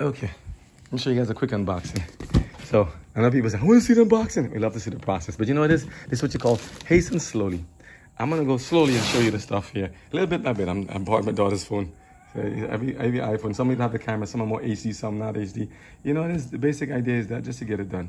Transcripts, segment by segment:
Okay, let me show you guys a quick unboxing. So, I know people say, I want to see the unboxing. We love to see the process. But you know what it is? This is what you call hasten slowly. I'm going to go slowly and show you the stuff here. A little bit by bit. I borrowed my daughter's phone. So every iPhone, some even have the camera, some are more HD, some not HD. You know what it is? The basic idea is that just to get it done.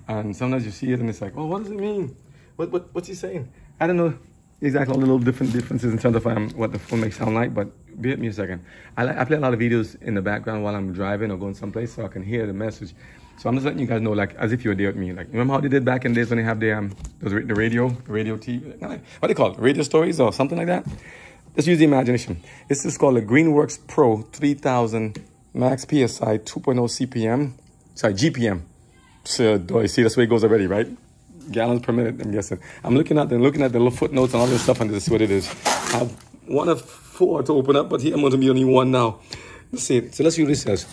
And sometimes you see it and it's like, oh, what does it mean? What's he saying? I don't know exactly all the little differences in terms of what the phone may sound like, but bear with me a second. I play a lot of videos in the background while I'm driving or going someplace so I can hear the message. So I'm just letting you guys know, like, as if you were there with me. Like, remember how they did back in the days when they have the radio TV, what do they call it? Radio stories or something like that? Just use the imagination. This is called the Greenworks Pro 3000 Max PSI 2.0 CPM. Sorry, GPM. So, do I see that's where it goes already, right? Gallons per minute, I'm guessing. I'm looking at the little footnotes and all this stuff, and this is what it is. I have one of 4 to open up, but here I'm going to be only one now. Let's see. So let's see what it says.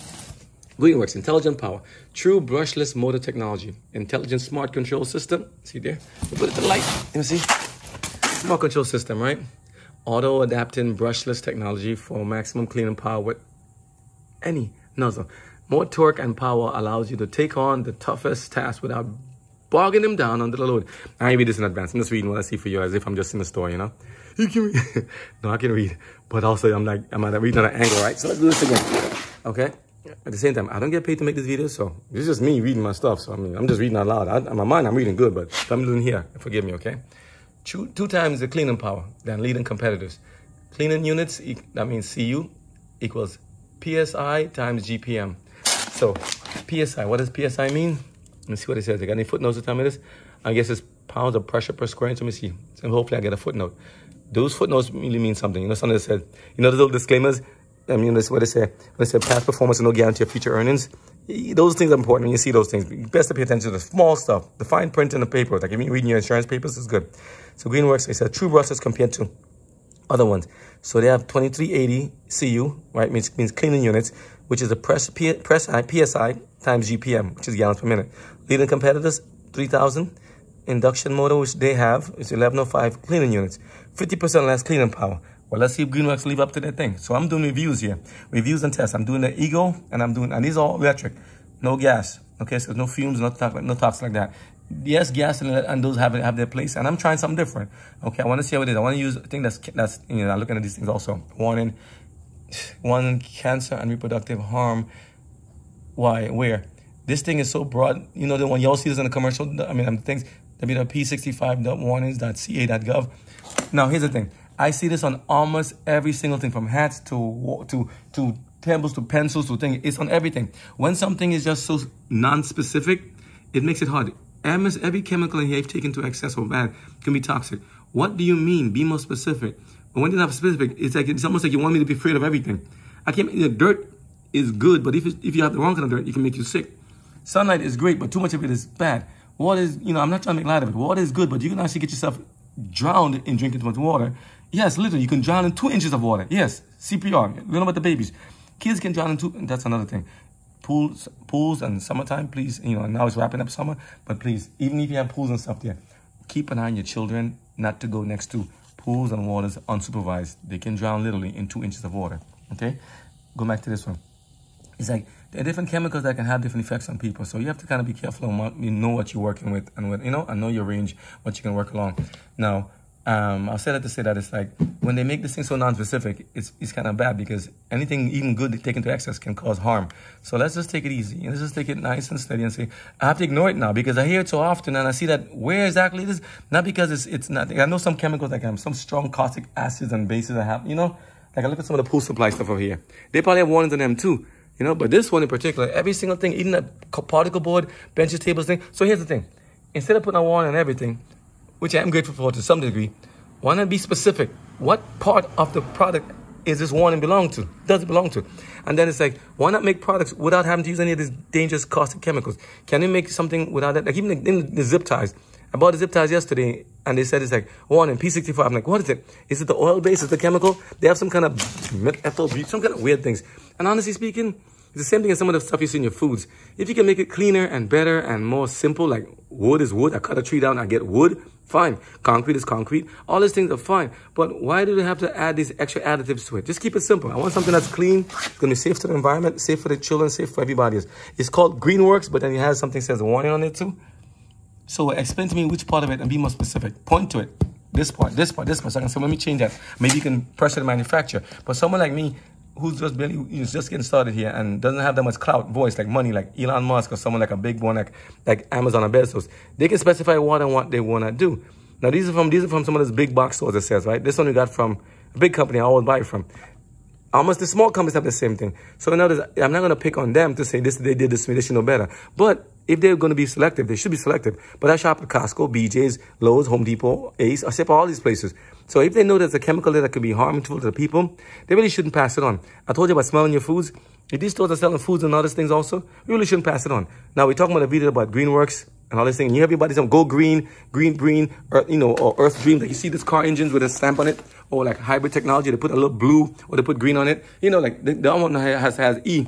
Greenworks, intelligent power, true brushless motor technology, intelligent smart control system. See there? We'll put it to the light. Let me see. Smart control system, right? Auto adapting brushless technology for maximum cleaning power with any nozzle. More torque and power allows you to take on the toughest tasks without bogging them down under the load. I ain't read this in advance. I'm just reading what I see for you as if I'm just in the store, you know? You can read. No, I can read. But also I'm reading at an angle, right? So let's do this again. Okay? At the same time, I don't get paid to make this video, so it's just me reading my stuff. So, I mean, I'm just reading out loud. In my mind, I'm reading good, but I'm doing here. Forgive me, okay? 2 times the cleaning power than leading competitors. Cleaning units, that means CU, equals PSI times GPM. So, PSI, what does PSI mean? Let me see what it says. I got any footnotes to tell me this? I guess it's pounds of pressure per square inch. Let me see. So hopefully I get a footnote. Those footnotes really mean something. You know, something that said, you know, the little disclaimers? I mean, that's what they say. When they say past performance and no guarantee of future earnings, those things are important when you see those things. Best to pay attention to the small stuff, the fine print in the paper. Like if you're reading your insurance papers, it's good. So Greenworks, they said true brushless compared to other ones. So they have 2380 CU, right? Means cleaning units, which is the PSI times GPM, which is gallons per minute. Leading competitors, 3000. Induction motor, which they have, is 1105 cleaning units. 50% less cleaning power. Well, let's see if Greenworks live up to their thing. So I'm doing reviews here. Reviews and tests. I'm doing the Ego, and these are all electric. No gas. Okay, so no fumes, no talks like that. Yes, gas and those have their place. And I'm trying something different. Okay, I want to see how it is. I want to use a thing that's you know, I'm looking at these things also. Warning cancer and reproductive harm. Why? Where? This thing is so broad. You know, the one y'all see this in the commercial. I mean, things, www.p65.warnings.ca.gov. Now, here's the thing. I see this on almost every single thing, from hats to tables to pencils to things. It's on everything. When something is just so non-specific, it makes it hard. Almost every chemical in here, if taken to excess or bad, can be toxic. What do you mean? Be more specific. But when you're not specific, it's almost like you want me to be afraid of everything. I can't. You know, dirt is good, but if you have the wrong kind of dirt, it can make you sick. Sunlight is great, but too much of it is bad. Water is, you know, I'm not trying to make light of it. Water is good, but you can actually get yourself drowned in drinking too much water. Yes, literally, you can drown in 2 inches of water. Yes, CPR. You know about the babies. Kids can drown in 2, and that's another thing. Pools and summertime, please. You know, now it's wrapping up summer, but please, even if you have pools and stuff there, keep an eye on your children not to go next to pools and waters unsupervised. They can drown literally in 2 inches of water. Okay, go back to this one. It's like there are different chemicals that can have different effects on people, so you have to kind of be careful on what you know what you're working with, and what, you know, and know your range, what you can work along. Now, I'll say that to say that it's like when they make this thing so non-specific, it's kind of bad, because anything even good taken to excess can cause harm. So let's just take it easy. Let's just take it nice and steady and say, I have to ignore it now because I hear it so often and I see that where exactly it is. Not because it's not. I know some chemicals that have some strong caustic acids and bases that have, you know, like I look at some of the pool supply stuff over here. They probably have warnings on them too, you know, but this one in particular, every single thing, even that particle board, benches, tables thing. So here's the thing. Instead of putting a warning on everything, which I am grateful for to some degree, why not be specific? What part of the product is this warning belong to? Does it belong to? And then it's like, why not make products without having to use any of these dangerous caustic chemicals? Can you make something without that? Like even the zip ties. I bought the zip ties yesterday, and they said it's like warning P65. I'm like, what is it? Is it the oil base? Is it the chemical? They have some kind of ethyl, some kind of weird things. And honestly speaking, It's the same thing as some of the stuff you see in your foods. If you can make it cleaner and better and more simple, like wood is wood. I cut a tree down, I get wood. Fine. Concrete is concrete. All these things are fine. But why do they have to add these extra additives to it? Just keep it simple. I want something that's clean. It's going to be safe to the environment, safe for the children, safe for everybody else. It's called Greenworks, but then it has something that says a warning on it too. So explain to me which part of it and be more specific. Point to it. This part, this part, this part. So I can say, let me change that. Maybe you can pressure the manufacturer. But someone like me, who's just getting started here and doesn't have that much clout, voice, like money, like Elon Musk or someone like a big one like Amazon or Bezos, they can specify what and what they want to do. Now these are from some of those big box stores, it says, right? This one we got from a big company I always buy it from. Almost the small companies have the same thing. So in other words, I'm not going to pick on them to say this, they did this, they should know better. But if they're going to be selective, they should be selective. But I shop at Costco, BJ's, Lowe's, Home Depot, Ace. I shop at all these places. So if they know there's a chemical there that could be harmful to the people, they really shouldn't pass it on. I told you about smelling your foods. If these stores are selling foods and other things also, we really shouldn't pass it on. Now, we're talking about a video about Greenworks and all this thing. And you have everybody saying, go green, or, or Earth Dream. Like you see this car engines with a stamp on it, or like hybrid technology. They put a little blue or they put green on it. Like the other one has E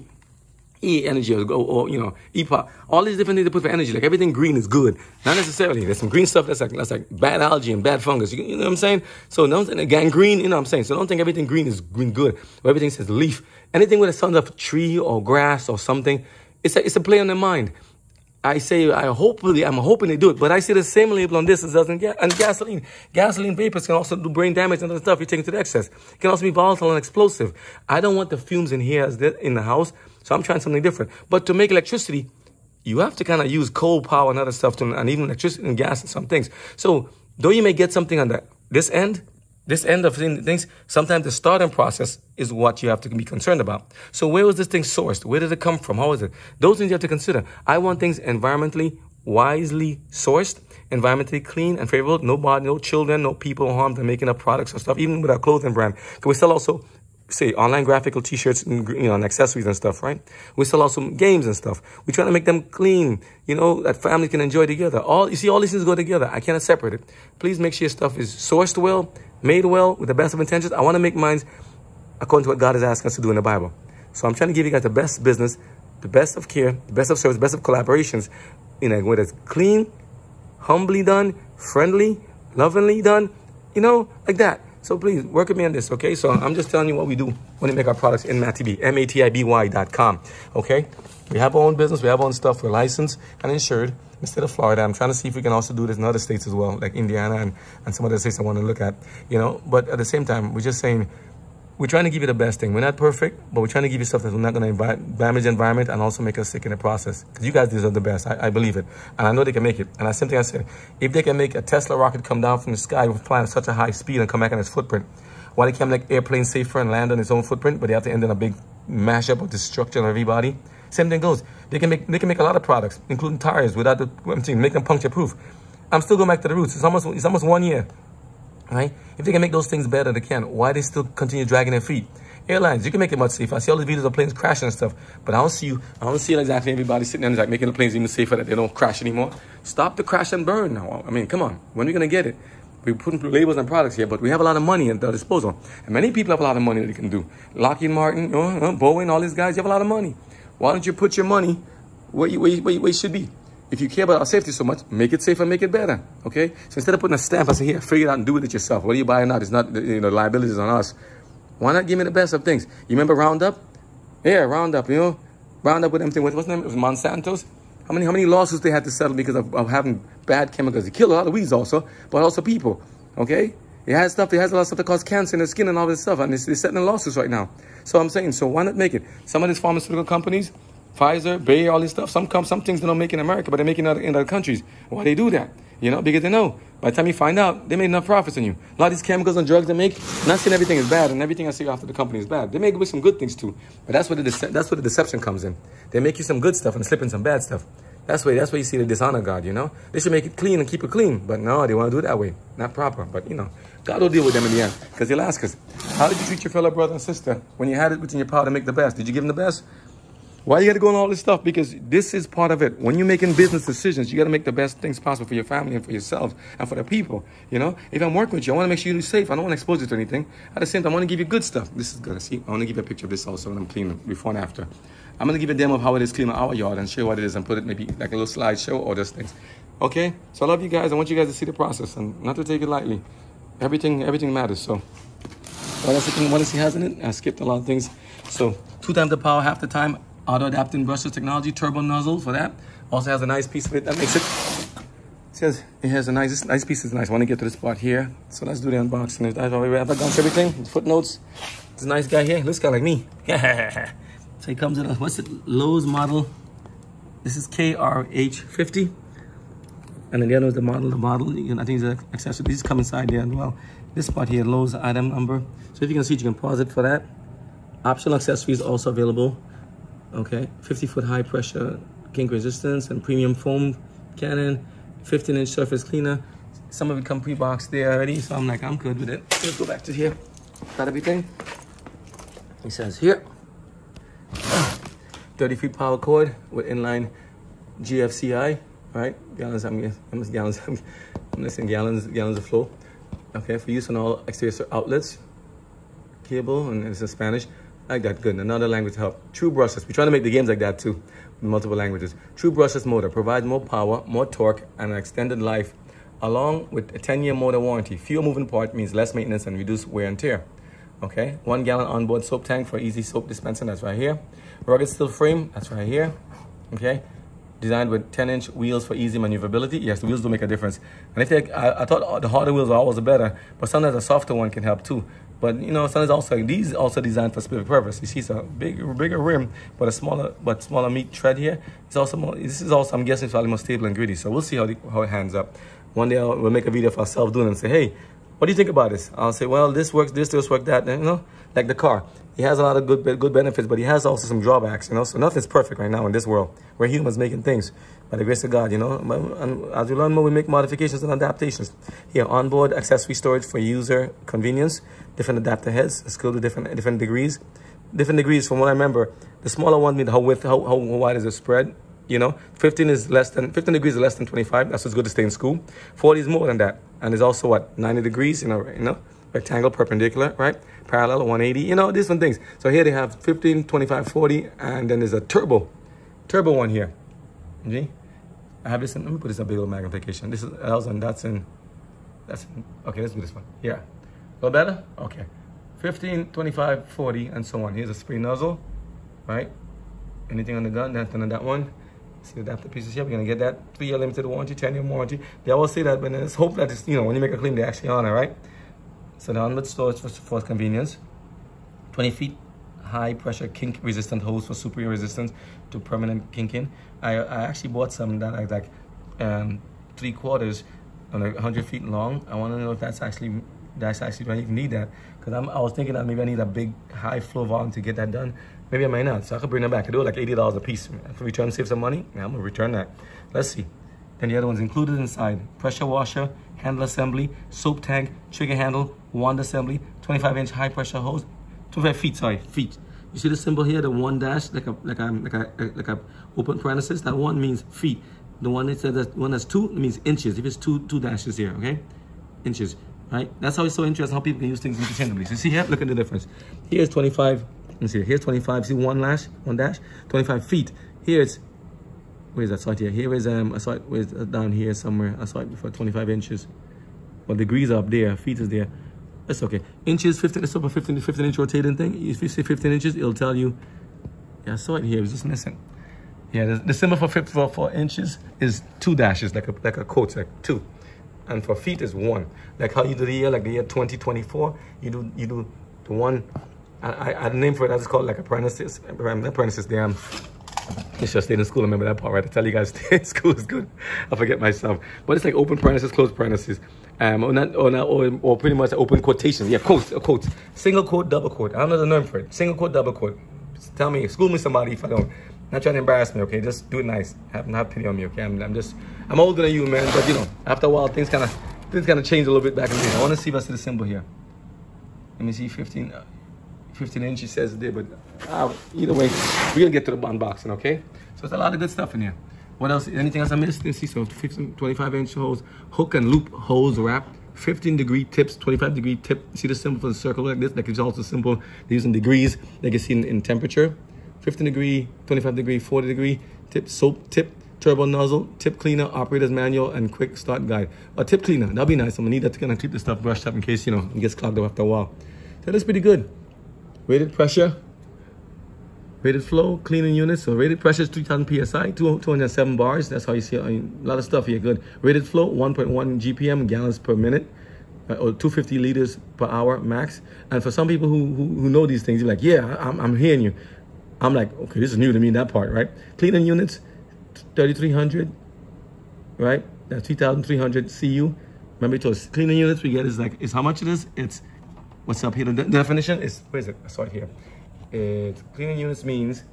energy or EPA. All these different things they put for energy. Like everything green is good. Not necessarily. There's some green stuff that's like bad algae and bad fungus. You know what I'm saying? So gangrene, you know what I'm saying? So don't think everything green is green good. Or everything says leaf. Anything with a sound of tree or grass or something, it's a play on their mind. I'm hoping they do it, but I see the same label on this as does in gasoline. Gasoline vapors can also do brain damage and other stuff. You're taking to the excess. It can also be volatile and explosive. I don't want the fumes in here in the house, so I'm trying something different. But to make electricity, you have to kind of use coal power and other stuff, and even electricity and gas and some things. So though you may get something on this end of things, sometimes the starting process is what you have to be concerned about. So where was this thing sourced? Where did it come from? How is it? Those things you have to consider. I want things environmentally wisely sourced, environmentally clean and favorable. Nobody, no children, no people harmed in making up products or stuff, even with our clothing brand. Because we sell also, say, online graphical t-shirts and, and accessories and stuff, right? We sell also games and stuff. We try to make them clean, that families can enjoy together. All these things go together. I cannot separate it. Please make sure your stuff is sourced well, made well, with the best of intentions. I want to make mine according to what God is asking us to do in the Bible. So I'm trying to give you guys the best business, the best of care, the best of service, the best of collaborations in a way that's clean, humbly done, friendly, lovingly done, like that. So please work with me on this, okay? So I'm just telling you what we do when we make our products in MATIBY, MATIBY.com, okay? We have our own business, we have our own stuff, we're licensed and insured. Instead of Florida, I'm trying to see if we can also do this in other states as well, like Indiana and some other states I want to look at, But at the same time, we're just saying, we're trying to give you the best thing. We're not perfect, but we're trying to give you stuff that's not going to damage the environment and also make us sick in the process. Because you guys deserve the best. I believe it. And I know they can make it. And that's something I said. If they can make a Tesla rocket come down from the sky with flying at such a high speed and come back on its footprint, why they can't make airplanes safer and land on its own footprint, but they have to end in a big mashup of destruction of everybody? Same thing goes. They can make a lot of products, including tires, without make them puncture proof. I'm still going back to the roots. It's almost 1 year, right? If they can make those things better, they can. Why they still continue dragging their feet? Airlines, you can make it much safer. I see all these videos of planes crashing and stuff, but I don't see exactly everybody sitting there like making the planes even safer that they don't crash anymore. Stop the crash and burn now. I mean, come on. When are we going to get it? We're putting labels on products here, but we have a lot of money at our disposal. And many people have a lot of money that they can do. Lockheed Martin, Boeing, all these guys, you have a lot of money. Why don't you put your money where it should be? If you care about our safety so much, make it safer, make it better, okay? So instead of putting a stamp, I say, here, figure it out and do it yourself. What are you buying out? It's not, the liability is on us. Why not give me the best of things? You remember Roundup? Yeah, Roundup, Roundup with everything. What's the name? It was Monsanto's. How many lawsuits they had to settle because of having bad chemicals? They kill a lot of weeds also, but also people, okay? It has a lot of stuff that causes cancer in the skin and all this stuff, and they're setting in lawsuits right now. So I'm saying, so why not make it? Some of these pharmaceutical companies, Pfizer, Bayer, all this stuff, some things they don't make in America, but they make in other countries. Why they do that? Because they know. By the time you find out, they made enough profits on you. A lot of these chemicals and drugs they make, not saying everything is bad, and everything I see after the company is bad. They make with some good things too. But that's where the deception comes in. They make you some good stuff and slip in some bad stuff. That's where you see the dishonor God, They should make it clean and keep it clean. But no, they want to do it that way. Not proper. But, God will deal with them in the end. Because he'll ask us, how did you treat your fellow brother and sister when you had it within your power to make the best? Did you give them the best? Why you got to go on all this stuff? Because this is part of it. When you're making business decisions, you got to make the best things possible for your family and for yourselves and for the people. If I'm working with you, I want to make sure you're safe. I don't want to expose you to anything. At the same time, I want to give you good stuff. This is good. See, I want to give you a picture of this also when I'm cleaning before and after. I'm gonna give you a demo of how it is cleaning our yard and show you what it is and put it maybe like a little slideshow or just things. Okay, so I love you guys. I want you guys to see the process and not to take it lightly. Everything matters. So what else he has in it? I skipped a lot of things. So 2 times the power, half the time. Auto adapting brushless technology, turbo nozzle for that. Also has a nice piece of it that makes it. Says it has a nice piece. Is nice. I want to get to this part here. So let's do the unboxing. I've gone through everything. Footnotes. It's a nice guy here. Looks kind of like me. So he comes in a, what's it? Lowe's model. This is KRH50. And then the other is the model. I think it's an accessory. These come inside there as well. This part here, Lowe's item number. So if you can see it, you can pause it for that. Optional accessories also available. Okay, 50-foot high pressure kink resistance and premium foam cannon, 15-inch surface cleaner. Some of it come pre-boxed there already, so I'm like, I'm good with it. Let's go back to here. Got everything. It says here, 30-feet power cord with inline GFCI, right? Gallons, I'm listening gallons of flow. Okay, for use on all exterior outlets. Cable, and it's in Spanish. I like that, good. Another language to help. True brushless. We're trying to make the games like that too, with multiple languages. True brushless motor provides more power, more torque, and an extended life, along with a 10-year motor warranty. Fewer moving parts means less maintenance and reduced wear and tear. Okay, 1 gallon onboard soap tank for easy soap dispensing. That's right here. Rugged steel frame. That's right here. Okay, designed with 10-inch wheels for easy maneuverability. Yes, the wheels do make a difference. And if they, I thought the harder wheels are always better, but sometimes a softer one can help too. But you know, sometimes also these also designed for specific purpose. You see, it's a bigger rim, but a smaller meat tread here. It's also more. This is also, I'm guessing, it's probably more stable and gritty. So we'll see how it hands up. One day we'll make a video of ourselves doing it and say, hey, what do you think about this? I'll say, well, this works, this works, that. And, you know, like the car, it has a lot of good benefits, but it has also some drawbacks. You know, so nothing's perfect right now in this world. We're humans making things by the grace of God. You know, and as we learn more, we make modifications and adaptations. Here, onboard accessory storage for user convenience. Different adapter heads, scaled to different degrees. Different degrees, from what I remember, the smaller one means how wide is the spread. You know, 15 degrees is less than 25. That's what's good to stay in school. 40 is more than that, and it's also what, 90 degrees. You know, rectangle, perpendicular, right? Parallel, 180. You know, different things. So here they have 15, 25, 40, and then there's a turbo one here. See? I have this in. Let me put this in big old magnification. This is that's in. Okay, let's do this one. Yeah. A little better? Okay. 15, 25, 40, and so on. Here's a spray nozzle, right? Anything on the gun, that's on that one. See the adapter pieces here. We're going to get that 3-year limited warranty, 10-year warranty. They always say that, but let's hope that it's, you know, when you make a claim, they actually honor, right? So the onboard storage for convenience. 20 feet high pressure kink resistant hose for superior resistance to permanent kinking. I actually bought some that are like 3/4 and 100 feet long. I want to know if that's actually do I even need that? Because I was thinking that maybe I need a big high flow volume to get that done. Maybe I might not. So I could bring them back. I do it like $80 a piece. If we return, save some money, yeah, I'm gonna return that. Let's see. Then the other one's included inside: pressure washer, handle assembly, soap tank, trigger handle, wand assembly, 25-inch high pressure hose, 25 feet. Sorry, feet. You see the symbol here, the 1 dash, like a open parenthesis. That 1 means feet. The one that says that one that's 2 means inches. If it's two dashes here, okay, inches. Right? That's how it's so interesting how people can use things interchangeably. So see here, look at the difference. Here's 25. Let's see. Here's 25. See 1 dash, 25 feet. Here's, where's that? Sorry, here. Here is I saw it. Where's down here somewhere? I saw it before. 25 inches. Well, degrees are up there. Feet is there. That's okay. Inches, 15. It's up a 15-inch rotating thing. If you see 15 inches, it'll tell you. Yeah, I saw it here. It was just missing. Yeah, the symbol for inches is 2 dashes, like a quote, like 2. And for feet is 1. Like how you do the year, like the year 2024, you do the 1. I had a name for it. I just call it like a parenthesis. Parenthesis. Damn. I should have stayed in school. I remember that part, right? I tell you guys, stay in school is good. I forget myself. But it's like open parenthesis, close parenthesis. Or pretty much open quotations. Yeah, quotes. Single quote, double quote. I don't know the name for it. Single quote, double quote. Just tell me, school me somebody if I don't. Not trying to embarrass me, okay? Just do it nice. Have pity on me, okay? I'm older than you, man. But you know, after a while, things kind of change a little bit back in the day. I want to see if I see the symbol here. Let me see, 15 inches says it there, but either way, we're gonna get to the unboxing, okay? So it's a lot of good stuff in here. What else? Anything else I missed? Let's see. So 25-inch hose, hook and loop hose wrap, 15-degree tips, 25-degree tip. See the symbol for the circle like this? Like it's also simple. They're using degrees. They can see in temperature. 15 degree, 25 degree, 40 degree, tip, soap, tip, turbo nozzle, tip cleaner, operator's manual, and quick start guide. A tip cleaner, that'll be nice. I'm gonna need that to kind of keep the stuff brushed up in case, you know, it gets clogged up after a while. So that's pretty good. Rated pressure, rated flow, cleaning units. So rated pressure is 3000 PSI, 207 bars. That's how you see it. I mean, a lot of stuff here, good. Rated flow, 1.1 GPM, gallons per minute, or 250 liters per hour max. And for some people who know these things, you're like, yeah, I'm hearing you. I'm like, okay, this is new to me, that part, right? Cleaning units, 3300, right? That's 3300 CU. Remember, it was cleaning units we get is how much it is? It's, what's up here? The definition is, where is it? I saw it here. It's cleaning units means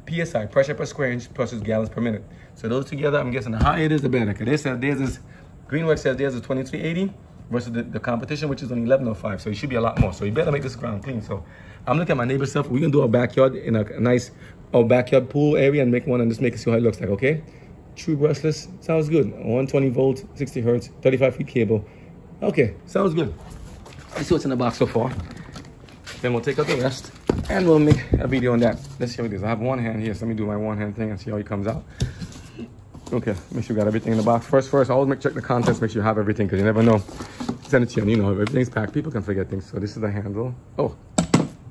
PSI, pressure per square inch, plus gallons per minute. So those together, I'm guessing the higher it is, the better. Because they said theirs is, Greenworks says theirs is 2380 versus the competition, which is only 1105. So it should be a lot more. So you better make this ground clean. So I'm looking at my neighbor's stuff. We're going to do our backyard in a nice backyard pool area and make one and just make it see how it looks like, okay? True brushless. Sounds good. 120 volts, 60 hertz, 35 feet cable. Okay, sounds good. Let's see what's in the box so far. Then we'll take out the rest and we'll make a video on that. Let's see how it is. I have one hand here, so let me do my one hand thing and see how it comes out. Okay, make sure you got everything in the box. First, always check the contents, make sure you have everything, because you never know. Send it to you and you know, if everything's packed, people can forget things. So this is the handle. Oh,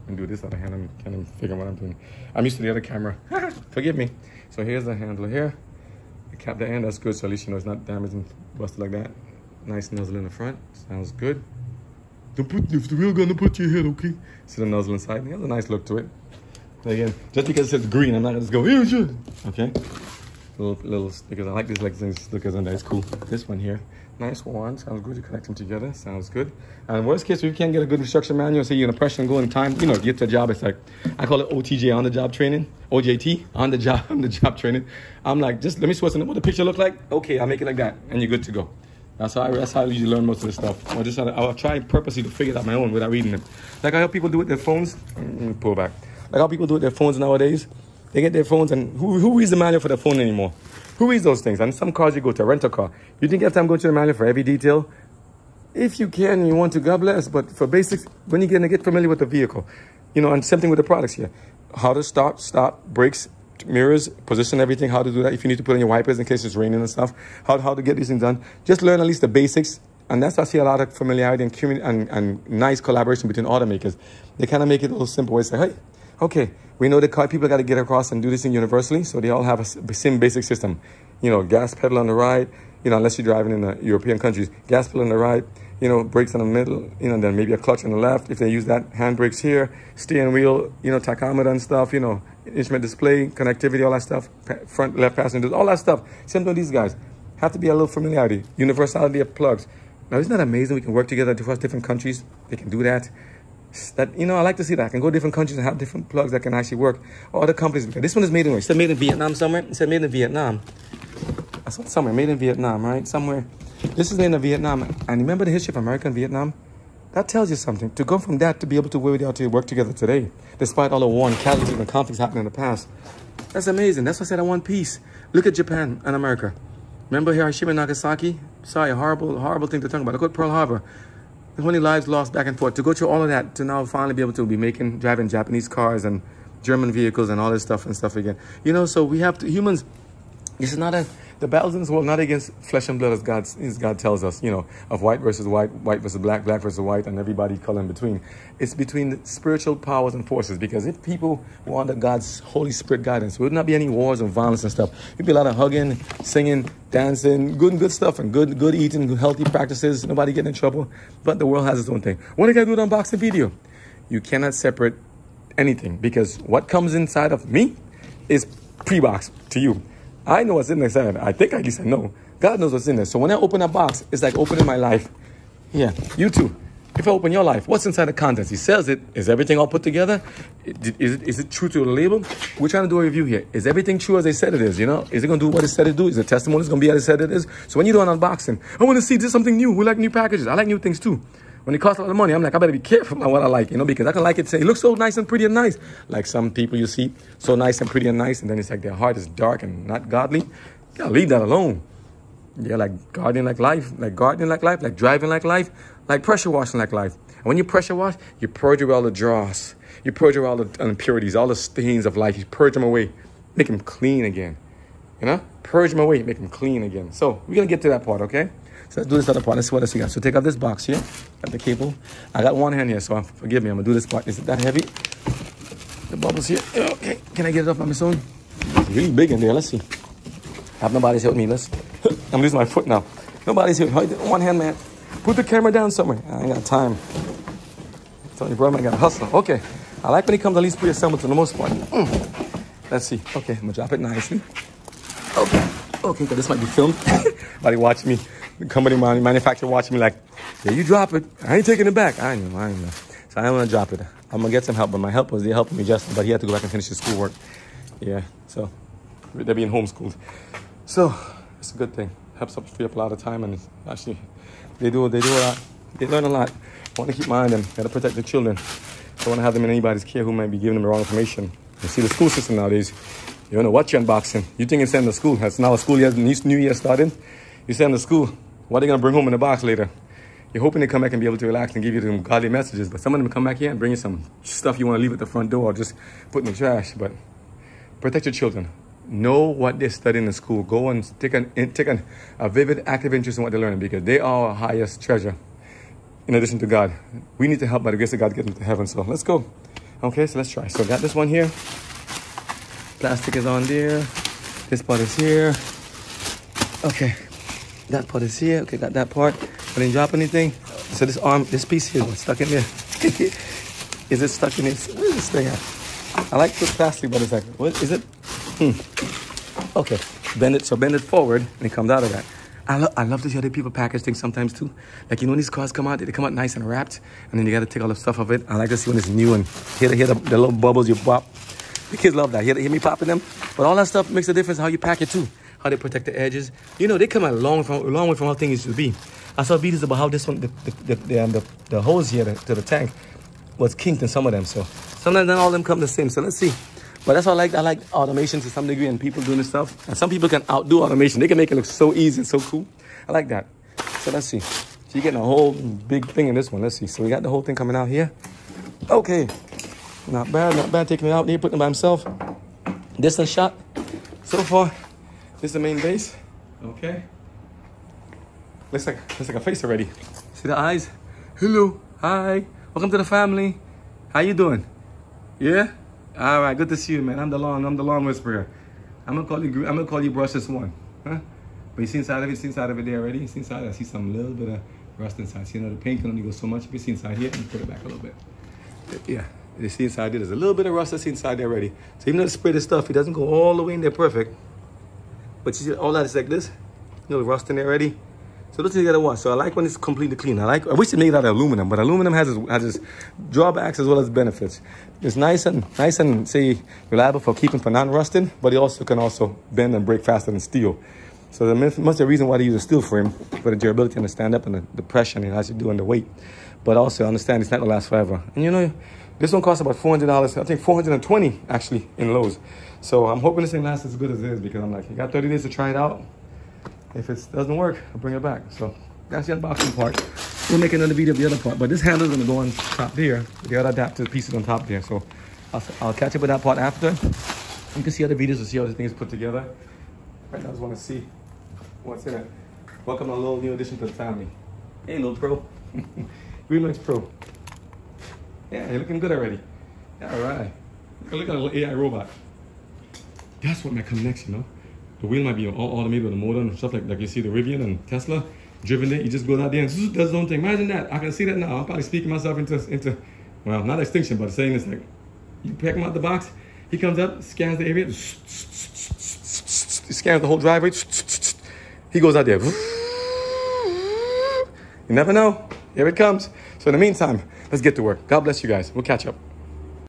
and do this other hand. I'm kind of figuring what I'm doing. I'm used to the other camera. Forgive me. So here's the handle here. You cap the end, that's good. So at least you know it's not damaged and busted like that. Nice nozzle in the front. Sounds good. Don't put, if the real gun, don't put your head, okay? See the nozzle inside. It has a nice look to it. And again, just because it says green, I'm not gonna just go, here, sure. Okay. Little stickers. I like these stickers on there. It's cool. This one here. Nice one. Sounds good. You connect them together. Sounds good. And worst case, if you can't get a good instruction manual, say you're in a pressure and go in time, you know, get to a job. It's like, I call it OTJ, on the job training. OJT, on the job training. I'm like, just let me see what the picture look like. Okay, I'll make it like that. And you're good to go. That's how I usually learn most of the stuff. I'll try purposely to figure it out my own without reading it. Like I help people do it with their phones. Pull back. Like how people do it with their phones nowadays. They get their phones and who reads the manual for their phone anymore? Who reads those things? And some cars you go to, a rental car. You think you have time to go to the manual for every detail? If you can and you want to, God bless. But for basics, when you're going to get familiar with the vehicle, you know, and same thing with the products here. How to stop, brakes, mirrors, position everything, how to do that. If you need to put in your wipers in case it's raining and stuff, how to get these things done. Just learn at least the basics. And that's why I see a lot of familiarity and nice collaboration between automakers. They kind of make it a little simple way. Say, hey, okay, we know the car people got to get across and do this thing universally, so they all have a same basic system. You know, gas pedal on the right, you know, unless you're driving in the European countries, gas pedal on the right, you know, brakes in the middle, you know, and then maybe a clutch on the left. If they use that, hand brakes here, steering wheel, you know, tachometer and stuff, you know, instrument display, connectivity, all that stuff, front, left passengers, all that stuff. Same with these guys. Have to be a little familiarity, universality of plugs. Now, isn't that amazing? We can work together across different countries. They can do that. That, you know, I like to see that. I can go to different countries and have different plugs that can actually work. Or other companies. This one is made in where? It said made in Vietnam somewhere. It said made in Vietnam. I saw it somewhere. Made in Vietnam, right? Somewhere. This is made in Vietnam. And remember the history of America and Vietnam? That tells you something. To go from that to be able to where we are to work together today, despite all the war and casualties and conflicts happening in the past. That's amazing. That's why I said I want peace. Look at Japan and America. Remember Hiroshima and Nagasaki? Sorry, a horrible thing to talk about. Look at Pearl Harbor. There's many lives lost back and forth. To go through all of that, to now finally be able to be driving Japanese cars and German vehicles and all this stuff again. You know, so we have to, humans, this is not the battles in this world, not against flesh and blood as God tells us, you know, of white versus white, white versus black, black versus white, and everybody color in between. It's between the spiritual powers and forces, because if people were under God's Holy Spirit guidance, there would not be any wars and violence and stuff. It'd be a lot of hugging, singing, dancing, good stuff, and good eating, good healthy practices, nobody getting in trouble. But the world has its own thing. What are you going to do with unboxing video? You cannot separate anything, because what comes inside of me is pre-boxed to you. I know what's in there. I think at least I know. God knows what's in there. So when I open a box, it's like opening my life. Yeah, you too. If I open your life, what's inside the contents? He sells it. Is everything all put together? Is it true to the label? We're trying to do a review here. Is everything true as they said it is? You know, is it going to do what it said it do? Is the testimony going to be as it said it is? So when you do an unboxing, I want to see this something new. We like new packages. I like new things too. When it costs a lot of money, I'm like, I better be careful about what I like, you know, because I can like it, say, it looks so nice and pretty and nice. Like some people you see, so nice and pretty and nice, and then it's like their heart is dark and not godly. You gotta leave that alone. Yeah, like gardening like life, like driving like life, like pressure washing like life. And when you pressure wash, you purge away all the dross. You purge away all the impurities, all the stains of life. You purge them away, make them clean again. You know, purge them away, make them clean again. So we're gonna get to that part, okay? So let's do this other part. Let's see what else we got. So take out this box here, got the cable. I got one hand here, so forgive me. I'm gonna do this part. Is it that heavy? The bubbles here. Okay, can I get it up on my own? It's really big in there. Let's see. Have nobody's help me. I'm losing my foot now. Nobody's here. One hand, man. Put the camera down somewhere. I ain't got time. I'm telling you, bro, I gotta hustle. Okay. I like when it comes at least pre-assembled for the most part. Let's see. Okay, I'm gonna drop it nicely. Okay. Okay, because this might be filmed. Somebody watch me. The company manufacturer watching me like, yeah, you drop it. I ain't taking it back. I know. So I'm gonna drop it. I'm gonna get some help, but my help was they're helping me, Justin, but he had to go back and finish his schoolwork. Yeah, so they're being homeschooled. So it's a good thing. Helps up free up a lot of time, and it's actually they do a lot. They learn a lot. I want to keep my eye on them. Gotta protect the children. Don't want to have them in anybody's care who might be giving them the wrong information. You see the school system nowadays. You don't know what you're unboxing. You think it's sending to school. That's now a school year, new year started. You send to school. What are they gonna bring home in the box later? You're hoping they come back and be able to relax and give you some godly messages, but some of them come back here and bring you some stuff you want to leave at the front door or just put in the trash. But protect your children. Know what they're studying in school. Go and take a vivid, active interest in what they're learning, because they are our highest treasure in addition to God. We need to help by the grace of God get them to heaven. So let's go. Okay, so let's try. So I got this one here. Plastic is on there. This part is here. Okay. That part is here. Okay, got that part. I didn't drop anything. So this piece here is stuck in there. Is it stuck in this? Where is this thing at? I like the plastic, but it's like, what is it? Okay, bend it forward and it comes out of that. I love to see how the people package things sometimes too. Like, you know, when these cars come out, they come out nice and wrapped, and then you got to take all the stuff of it. I like to see when it's new and hear the little bubbles you pop. The kids love that. Hear me popping them? But all that stuff makes a difference how you pack it too. How they protect the edges. You know, they come a long way from how things used to be. I saw videos about how this one, the hose here to the tank was kinked in some of them. So sometimes not all of them come the same. So let's see. But that's what I like automation to some degree, and people doing this stuff. And some people can outdo automation. They can make it look so easy and so cool. I like that. So let's see. So you're getting a whole big thing in this one. Let's see. So we got the whole thing coming out here. Okay. Not bad. Taking it out here, putting it by himself. Distance shot. So far, this is the main base. Okay. Looks like a face already. See the eyes? Hello. Hi. Welcome to the family. How you doing? Yeah? All right, good to see you, man. I'm the lawn whisperer. I'm gonna call you brush this one. Huh? But you see inside of it, there already? You see inside, I see some little bit of rust inside. So, you know, the paint can only go so much. If you see inside here, you put it back a little bit. Yeah. You see inside there, there's a little bit of rust that's inside there already. So even though the spray this stuff, it doesn't go all the way in there perfect. But you see all that is like this. You know, rust in there already. So this is the other one. So I like when it's completely clean. I wish it made it out of aluminum, but aluminum has its drawbacks as well as benefits. It's nice and say reliable for keeping for non-rusting, but it also can bend and break faster than steel. So there must be a reason why they use a steel frame for the durability and the stand up and the pressure and it has to do on the weight. But also understand it's not gonna last forever. And you know, this one costs about $400. I think $420 actually in Lowe's. So I'm hoping this thing lasts as good as it is, because I'm like, you got 30 days to try it out. If it doesn't work, I'll bring it back. So that's the unboxing part. We'll make another video of the other part, but this handle is gonna go on top there. The other adapter pieces on top there. So I'll catch up with that part after. You can see other videos to see how this thing is put together. Right now I just wanna see what's in it. Welcome to a little new addition to the family. Hey, little pro. Greenworks Pro. Yeah, you're looking good already. All right. Look at a little AI robot. That's what might come next, you know? The wheel might be all automated with a motor and stuff like you see the Rivian and Tesla driven there. He just goes out there and does his own thing. Imagine that. I can see that now. I'm probably speaking myself into well, not extinction, but saying this like, you pick him out the box, he comes up, scans the area, he scans the whole driveway, he goes out there. You never know. Here it comes. So in the meantime, let's get to work. God bless you guys. We'll catch up.